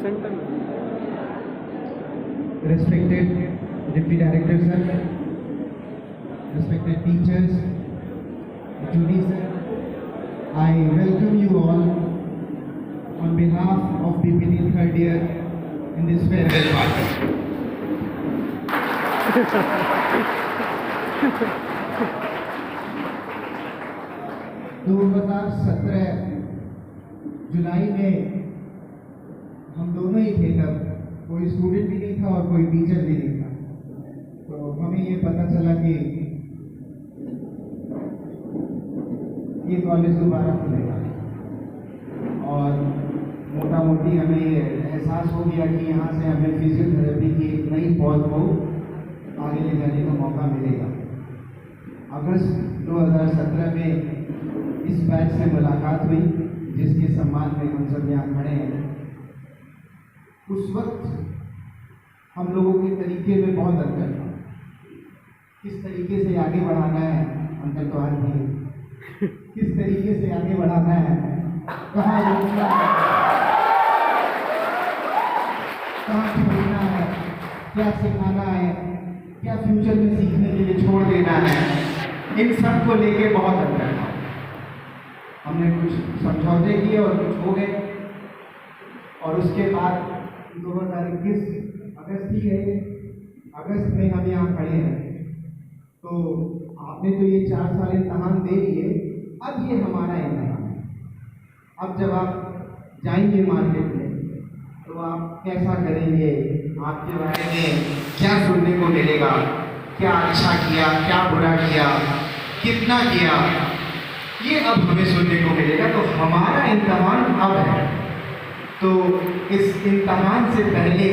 Centre में। Respected Deputy Director sir, respected teachers, Judy sir, I welcome you all on behalf of PPT third year in this farewell party. 2017 जुलाई में हम दोनों ही थे, तब कोई student भी नहीं था और कोई टीचर भी नहीं था। तो हमें ये पता चला कि ये कॉलेज दोबारा खुलेगा और मोटा मोटी हमें ये एहसास हो गया कि यहाँ से हमें फिजियोथेरेपी की एक नई पौध को आगे ले जाने का मौका मिलेगा। अगस्त 2017 में इस बैच से मुलाकात हुई, जिसके सम्मान में हम सब यहाँ खड़े हैं। उस वक्त हम लोगों के तरीके में बहुत अंतर था। किस तरीके से आगे बढ़ाना है, अंतर तो आज भी है। किस तरीके से आगे बढ़ाना है, कहाँ रोकना है, कहाँ छोड़ना है, क्या सिखाना है, क्या फ्यूचर में सीखने के लिए छोड़ देना है, इन सब को लेके बहुत अंतर था। हमने कुछ समझौते किए और कुछ हो गए, और उसके बाद 2021 अगस्त ही है, अगस्त में हम यहाँ खड़े हैं। तो आपने तो ये 4 साल इम्तहान दे लिए, अब ये हमारा इम्तहान है। अब जब आप जाएंगे मार्केट में तो आप कैसा करेंगे, आपके बारे में क्या सुनने को मिलेगा, क्या अच्छा किया, क्या बुरा किया, कितना किया, ये अब हमें सुनने को मिलेगा। तो हमारा इम्तहान अब है। तो इस इम्तहान से पहले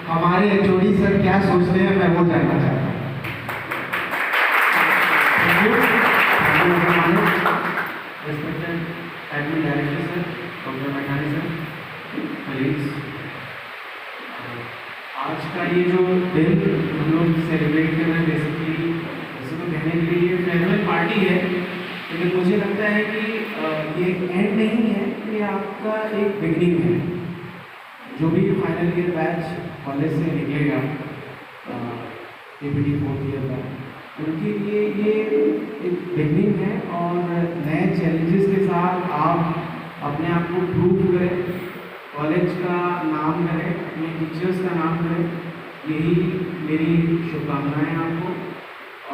हमारे जोड़ी सर क्या सोचते हैं, मैं वो जानना चाहता हूँ। Respected Admin Director sir, Dr. Mathani sir, colleagues, आज का ये जो दिन हम लोग सेलिब्रेट कर रहे हैं, बेसिकली वैसे तो कहने के लिए ये फेयरवेल पार्टी है, लेकिन मुझे लगता है कि ये एंड नहीं है, ये आपका एक बिगनिंग है। जो भी फाइनल ईयर बैच कॉलेज से निकलेगा PPT 4th ईयर का, उनके लिए ये एक बिगनिंग है और नए चैलेंजेस के साथ आप अपने आप को प्रूव करें, कॉलेज का नाम करें, अपने टीचर्स का नाम करें। यही मेरी शुभकामनाएं आपको।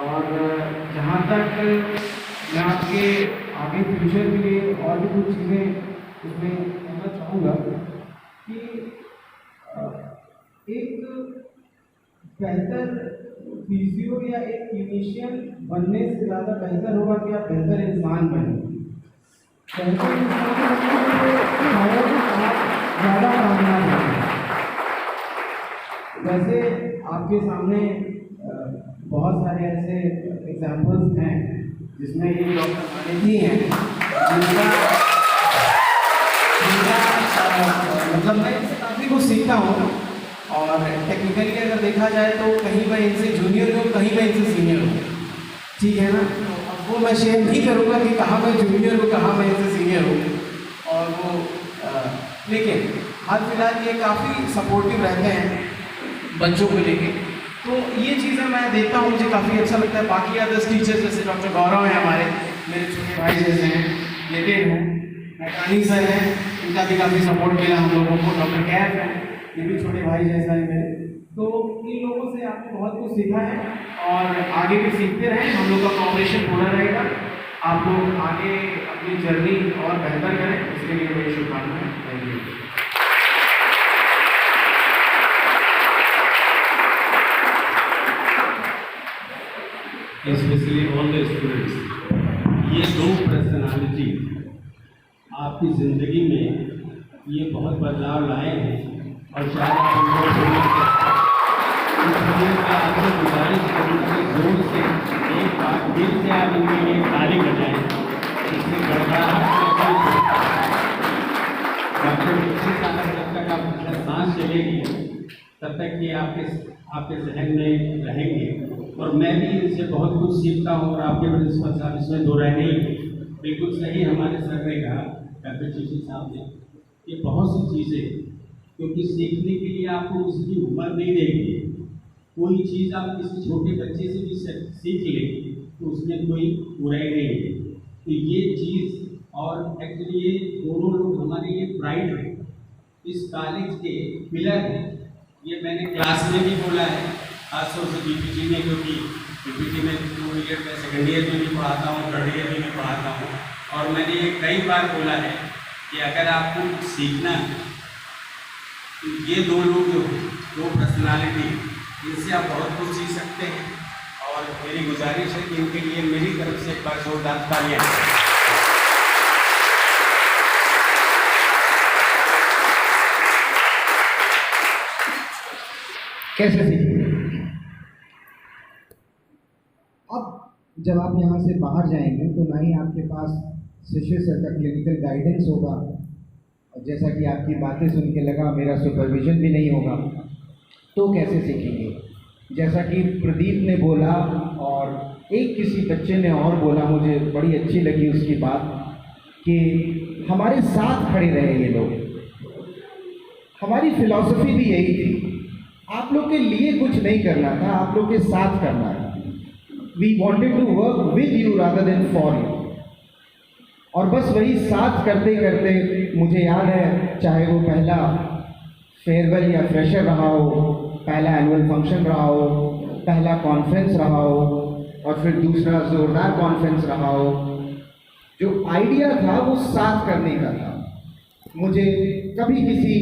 और जहाँ तक मैं आपके आगे फ्यूचर के लिए और भी कुछ चीज़ें उसमें कहना चाहूँगा कि एक बेहतर फिजियो या एक क्लिनिशियन बनने से ज़्यादा बेहतर होगा कि आप बेहतर इंसान बनें। बेहतर इंसान ज़्यादा कामयाब होंगे। वैसे आपके सामने बहुत सारे ऐसे एग्जाम्पल्स हैं जिसमें ये डॉक्टर मानेजी हैं, जिनका मतलब मैं इनसे काफ़ी कुछ सीखा हूँ। और टेक्निकली अगर देखा जाए तो कहीं मैं इनसे जूनियर हूँ, कहीं मैं इनसे सीनियर हूँ, ठीक है ना। अब वो मैं शेयर नहीं करूँगा कि कहाँ मैं जूनियर हूँ, कहाँ मैं इनसे सीनियर हूँ। और वो लेकिन हाल फिलहाल ये काफ़ी सपोर्टिव रहते हैं बच्चों को लेके। तो ये चीज़ें मैं देखता हूँ, मुझे काफ़ी अच्छा लगता है। बाकी अदर्स टीचर्स जैसे डॉक्टर गौरव हैं, हमारे मेरे छोटे भाई जैसे हैं, लेटेड हैं, मैकानी सर हैं, इनका भी काफ़ी सपोर्ट मिला हम लोगों को। डॉक्टर कैफ हैं, ये भी छोटे भाई जैसा है मेरे। तो इन लोगों से आपने बहुत कुछ सीखा है और आगे भी सीखते रहें। हम लोग का कॉपरेशन पूरा रहेगा। आप लोग आगे अपनी जर्नी और बेहतर करें, इसके लिए मेरी शुभकामनाएं। Thank you. Especially all the students, ये 2 पर्सनालिटी आपकी ज़िंदगी में ये बहुत बदलाव लाए हैं और शायद आप उनको इसलिए मैं आपसे गुजारिश करूँगा कि जोर से एक बार फिर से आप इनके लिए ताली बजाएं। इससे गड़बड़ाहट डॉक्टर जब तक आप सांस चलेगी तब तक ये आपके जहन में रहेंगे। और मैं भी इनसे बहुत कुछ सीखता हूँ और आपके प्रिंसिपल साहब इसमें दो राय नहीं, बिल्कुल सही हमारे सर ने कहा, डॉक्टर चीची साहब ने, ये बहुत सी चीज़ें क्योंकि सीखने के लिए आपको उसकी उम्र नहीं रहेगी। कोई चीज़ आप किसी छोटे बच्चे से भी सीख लें तो उसमें कोई बुराई नहीं है। तो ये चीज़ और एक्चुअली ये दोनों लोग हमारे लिए प्राइड है, इस कॉलेज के पिलर हैं। ये मैंने क्लास में भी बोला है, खासतौर से बीपीटी में, क्योंकि बीपीटी में 2 ईयर में सेकेंड ईयर में भी पढ़ाता हूँ, थर्ड ईयर में भी पढ़ाता हूँ। और मैंने ये कई बार बोला है कि अगर आपको कुछ सीखना है तो ये दो लोग जो हैं, दो पर्सनालिटी, इनसे आप बहुत कुछ सीख सकते हैं। और मेरी गुजारिश है कि इनके लिए मेरी तरफ से एक बार जोरदार तालियां। कैसे सीखेंगे? अब जब आप यहाँ से बाहर जाएंगे तो ना ही आपके पास शिष्य सर का क्लिनिकल गाइडेंस होगा, और जैसा कि आपकी बातें सुन के लगा मेरा सुपरविजन भी नहीं होगा, तो कैसे सीखेंगे? जैसा कि प्रदीप ने बोला और एक किसी बच्चे ने और बोला, मुझे बड़ी अच्छी लगी उसकी बात कि हमारे साथ खड़े रहे ये लोग। हमारी फिलॉसफी भी यही थी, आप लोग के लिए कुछ नहीं करना था, आप लोग के साथ करना है। We wanted to work with you rather than for you. और बस वही साथ करते करते मुझे याद है, चाहे वो पहला फेयरवेल या फ्रेशर रहा हो, पहला एनुअल फंक्शन रहा हो, पहला कॉन्फ्रेंस रहा हो, और फिर दूसरा ज़ोरदार कॉन्फ्रेंस रहा हो, जो आइडिया था वो साथ करने का था। मुझे कभी किसी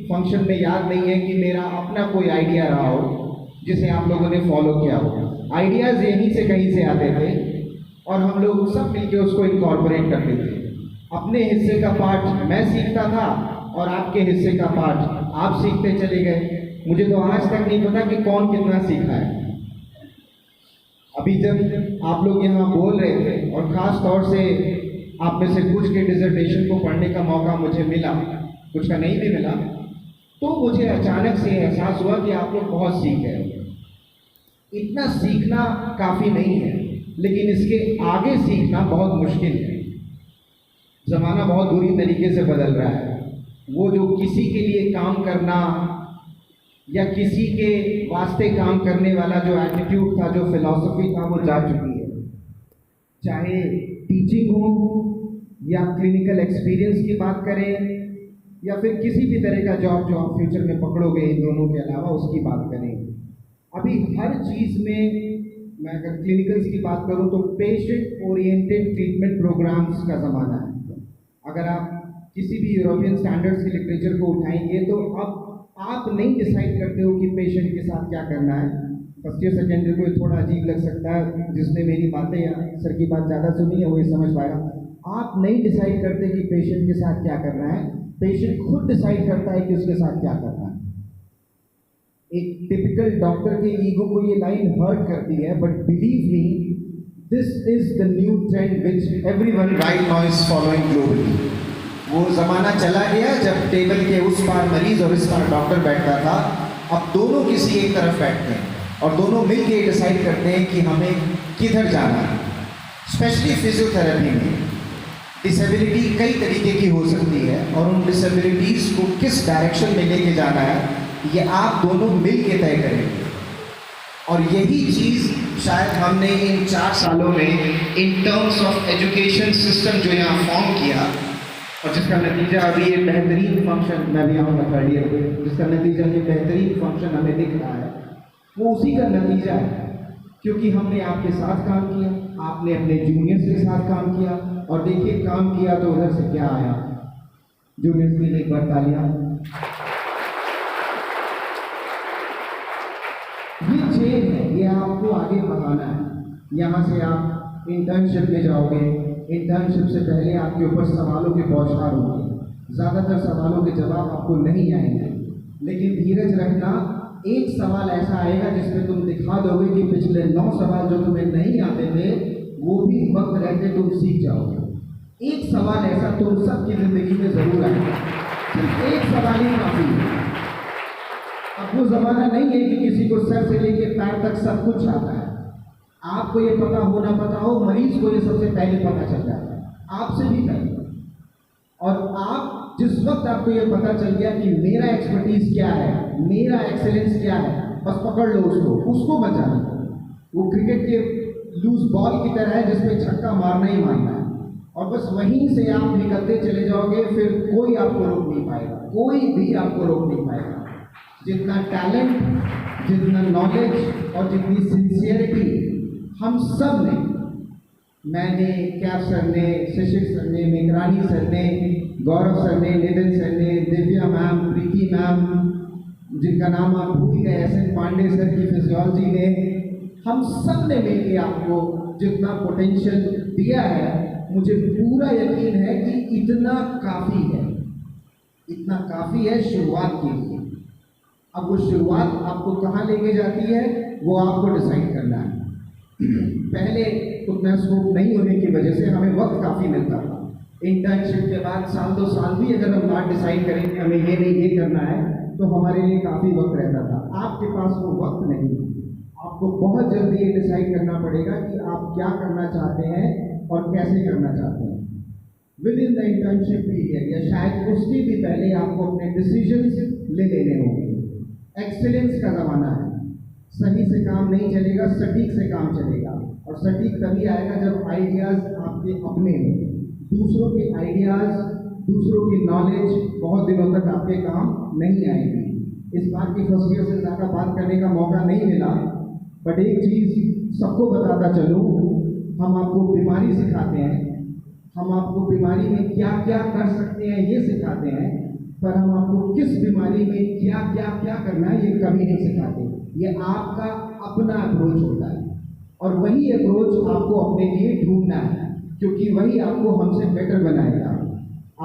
फंक्शन में याद नहीं है कि मेरा अपना कोई आइडिया रहा हो जिसे आप लोगों ने फॉलो किया हो। आइडियाज़ यहीं से कहीं से आते थे और हम लोग सब मिलके उसको इनकॉर्पोरेट करते थे। अपने हिस्से का पार्ट मैं सीखता था और आपके हिस्से का पार्ट आप सीखते चले गए। मुझे तो आज तक नहीं पता कि कौन कितना सीखा है। अभी जब आप लोग यहाँ बोल रहे थे और ख़ास तौर से आप में से कुछ के डिसर्टेशन को पढ़ने का मौका मुझे मिला, कुछ का नहीं भी मिला, तो मुझे अचानक से एहसास हुआ कि आप लोग बहुत सीख गए। इतना सीखना काफ़ी नहीं है, लेकिन इसके आगे सीखना बहुत मुश्किल है। ज़माना बहुत बुरी तरीके से बदल रहा है। वो जो किसी के लिए काम करना या किसी के वास्ते काम करने वाला जो एटीट्यूड था, जो फिलॉसफी था, वो जा चुकी है। चाहे टीचिंग हो या क्लिनिकल एक्सपीरियंस की बात करें या फिर किसी भी तरह का जॉब जो आप फ्यूचर में पकड़ोगे, इन दोनों के अलावा उसकी बात करें। अभी हर चीज़ में, मैं अगर क्लिनिकल्स की बात करूं तो पेशेंट ओरिएंटेड ट्रीटमेंट प्रोग्राम्स का ज़माना है। अगर आप किसी भी यूरोपियन स्टैंडर्ड्स के लिटरेचर को उठाएंगे तो अब आप नहीं डिसाइड करते हो कि पेशेंट के साथ क्या करना है। फर्स्ट ईयर सेकेंड ईयर को थोड़ा अजीब लग सकता है, जिसने मेरी बातें या सर की बात ज़्यादा सुनी है वो ये समझ पाएगा। आप नहीं डिसाइड करते कि पेशेंट के साथ क्या करना है, पेशेंट खुद डिसाइड करता है कि उसके साथ क्या करना है। एक टिपिकल डॉक्टर के ईगो को ये लाइन हर्ट करती है, but believe me, this is the new trend which everyone right now is following globally. वो ज़माना चला गया जब टेबल के उस पार मरीज और इस पार डॉक्टर बैठता था। अब दोनों किसी एक तरफ बैठते हैं और दोनों मिलके डिसाइड करते हैं कि हमें किधर जाना है। स्पेशली फिजियोथेरेपी में डिसेबिलिटी कई तरीके की हो सकती है और उन डिसेबिलिटीज़ को किस डायरेक्शन में लेके जाना है ये आप दोनों मिल के तय करेंगे। और यही चीज़ शायद हमने इन 4 सालों में in terms of education system जो यहाँ फॉर्म किया और जिसका नतीजा अभी ये बेहतरीन फंक्शन, मैं भी आऊँगा थर्ड ईयर पे, जिसका नतीजा ये बेहतरीन फंक्शन हमें दिख रहा है, वो उसी का नतीजा है। क्योंकि हमने आपके साथ काम किया, आपने अपने जूनियर्स के साथ काम किया, और देखिए काम किया तो उधर से क्या आया। जूनियर्स के लिए एक बार तालियां। ये चेन है, ये आपको आगे बढ़ाना है। यहाँ से आप इंटर्नशिप में जाओगे, इंटर्नशिप से पहले आपके ऊपर सवालों के बौछार होंगे। ज़्यादातर सवालों के जवाब आपको नहीं आएंगे, लेकिन धीरज रखना, एक सवाल ऐसा आएगा जिसमें तुम दिखा दोगे कि पिछले 9 सवाल जो तुम्हें नहीं आते थे वो भी वक्त रहते तुम सीख जाओगे। एक सवाल ऐसा तुम सबकी ज़िंदगी में ज़रूर आएगा, सिर्फ एक सवाल ही काफ़ी है। अब वो ज़माना नहीं है कि किसी को सर से लेके पैर तक सब कुछ आता है। आपको ये पता हो ना पता हो, मरीज को ये सबसे पहले पता चल जाता है, आपसे भी पहले। और आप जिस वक्त आपको ये पता चल गया कि मेरा एक्सपर्टीज क्या है, मेरा एक्सेलेंस क्या है, बस पकड़ लो उसको मत जाना। वो क्रिकेट के लूज बॉल की तरह है जिसमें छक्का मारना ही मारना है, और बस वहीं से आप निकलते चले जाओगे, फिर कोई आपको रोक नहीं पाएगा, कोई भी आपको रोक नहीं पाएगा। जितना टैलेंट, जितना नॉलेज और जितनी सिंसियरिटी हम सब ने, मैंने, कैफ सर ने, शिशिर सर ने, मेघरानी सर ने, गौरव सर ने, नितिन सर ने, दिव्या मैम, प्रीति मैम, जिनका नाम आप भूल गए, एस.एन. पांडे सर की फिजियोलॉजी ने, हम सब ने मिलकर आपको जितना पोटेंशियल दिया है, मुझे पूरा यकीन है कि इतना काफ़ी है, इतना काफ़ी है शुरुआत के लिए। अब वो शुरुआत आपको कहाँ लेके जाती है वो आपको डिसाइड करना है। पहले उतना स्कोप नहीं होने की वजह से हमें वक्त काफ़ी मिलता था। इंटर्नशिप के बाद साल 2 साल भी अगर हम बात डिसाइड करें कि हमें ये नहीं ये करना है तो हमारे लिए काफ़ी वक्त रहता था। आपके पास वो वक्त नहीं है। आपको बहुत जल्दी ये डिसाइड करना पड़ेगा कि आप क्या करना चाहते हैं और कैसे करना चाहते हैं। With in the internship period या शायद उसके भी पहले आपको अपने डिसीजंस ले लेने होंगे। एक्सीलेंस का ज़माना है, सही से काम नहीं चलेगा, सटीक से काम चलेगा, और सटीक तभी आएगा जब आइडियाज़ आपके अपने हों। दूसरों के आइडियाज़, दूसरों की नॉलेज बहुत दिनों तक आपके काम नहीं आएगी। इस बात की फर्स्ट ईयर से ज़्यादा बात करने का मौका नहीं मिला, बट एक चीज़ सबको बताता चलूँ, हम आपको बीमारी सिखाते हैं, हम आपको बीमारी में क्या क्या कर सकते हैं ये सिखाते हैं, पर हम आपको किस बीमारी में क्या क्या क्या करना है ये कभी नहीं सिखाते। ये आपका अपना अप्रोच होता है, और वही अप्रोच आपको अपने लिए ढूंढना है, क्योंकि वही आपको हमसे बेटर बनाएगा।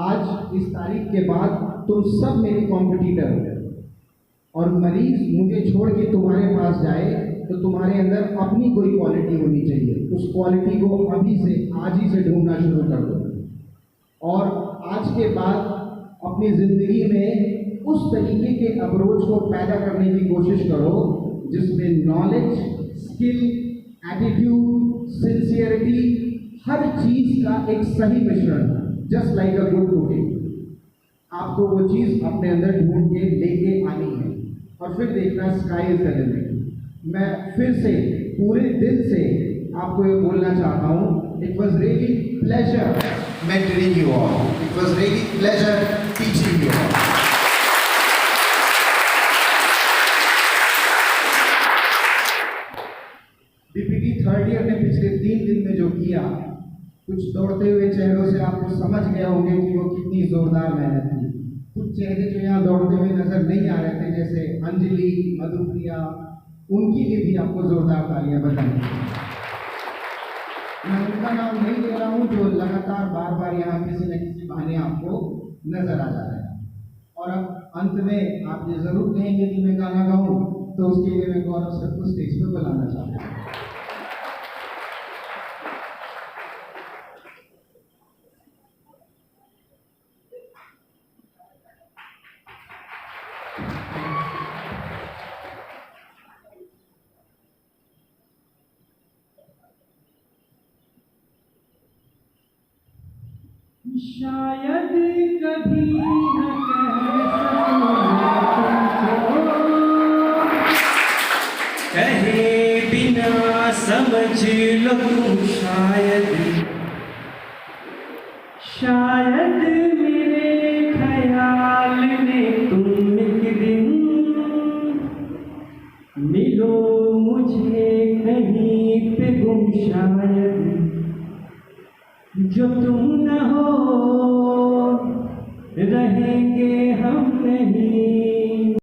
आज इस तारीख के बाद तुम सब मेरे कॉम्पिटिटर हो, और मरीज मुझे छोड़ के तुम्हारे पास जाए तो तुम्हारे अंदर अपनी कोई क्वालिटी होनी चाहिए। उस क्वालिटी को अभी से, आज ही से ढूंढना शुरू कर दो, और आज के बाद अपनी ज़िंदगी में उस तरीके के अप्रोच को पैदा करने की कोशिश करो जिसमें नॉलेज, स्किल, एटीट्यूड, सिंसियरिटी, हर चीज़ का एक सही मिश्रण, just like a good cooking. आपको वो चीज़ अपने अंदर ढूंढ के लेके आनी है, और फिर देखना स्काई इज द लिमिट। मैं फिर से पूरे दिल से आपको ये बोलना चाहता हूँ, it was really pleasure mentoring you all, it was really pleasure teaching you all. DPT third year ने पिछले 3 दिन में जो किया, कुछ दौड़ते हुए चेहरों से आपको समझ गया होंगे कि वो कितनी जोरदार मेहनत थी। कुछ चेहरे जो यहाँ दौड़ते हुए नजर नहीं आ रहे थे, जैसे अंजलि, मधुप्रिया, उनकी लिए भी आपको जोरदार तालियां बजानी। मैं उनका नाम नहीं ले रहा हूँ जो लगातार बार बार यहाँ किसी न किसी बहाने आपको नजर आ जा रहा है। और अब अंत में आप ये जरूर कहेंगे कि मैं गाना गाऊँ, तो उसके लिए मैं गौरव सर को स्टेज पर बुलाना चाहता हूँ। शायद कभी न कह सकूं कहे बिना समझ लो तुम, शायद मेरे ख्याल में तुम एक दिन मिलो मुझे कहीं पे गुम, शायद जो तुम न हो रहेंगे हम नहीं।